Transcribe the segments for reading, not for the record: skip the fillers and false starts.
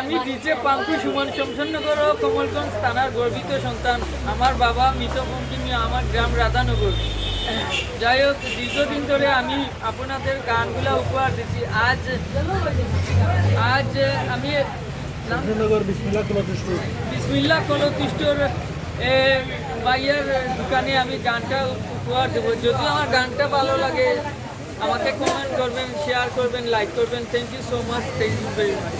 আমি ডিজে পাঙ্কু সুমন শমশাননগর ও কমলগঞ্জ থানার গর্বিত সন্তান। আমার বাবা মৃত পঙ্কিনী, আমার গ্রাম রাধানগর। যাই হোক, দীর্ঘদিন ধরে আমি আপনাদের গানগুলো উপহার দিচ্ছি। আজ আমি বিসমিল্লাহ কলতুষ্টর ভাইয়ার দোকানে আমি গানটা উপহার দেবো। যদি আমার গানটা ভালো লাগে আমাকে কমেন্ট করবেন, শেয়ার করবেন, লাইক করবেন। Thank you so much, thank you very much.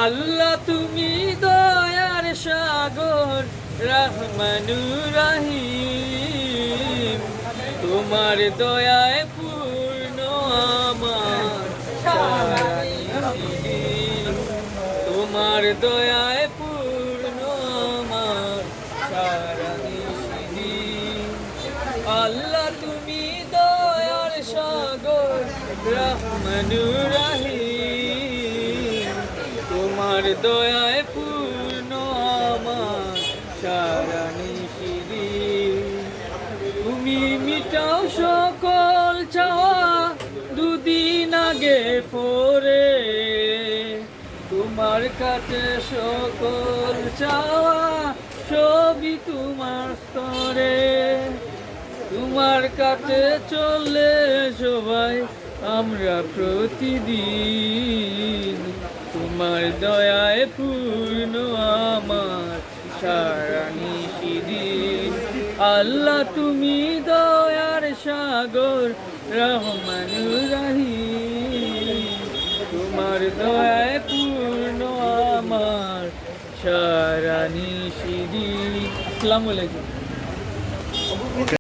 আল্লাহ তুমি দয়ার সাগর, রহমানুর রহিম, তোমার দয়ায় পূর্ণ আমার সারাদিন, তোমার দয়ায় পূর্ণ আমার সারাদিন। আল্লাহ তুমি দয়ার সাগর, রহমানুর রহিম, তোমার দয়ায় পূর্ণ আমার সারাদিন। তুমি মিটাও সকল চাওয়া দুদিন আগে পরে, তোমার কাছে সকল চাওয়া সবই তোমার স্তরে। তোমার কাছে চলে সবাই আমরা প্রতিদিন, তোমার দয়ায় পূর্ণ আমার সারাদিন। আল্লাহ তুমি দয়ার সাগর, রহমানুর রহিম, তোমার দয়ায় পূর্ণ আমার সারাদিন। আসসালামু আলাইকুম।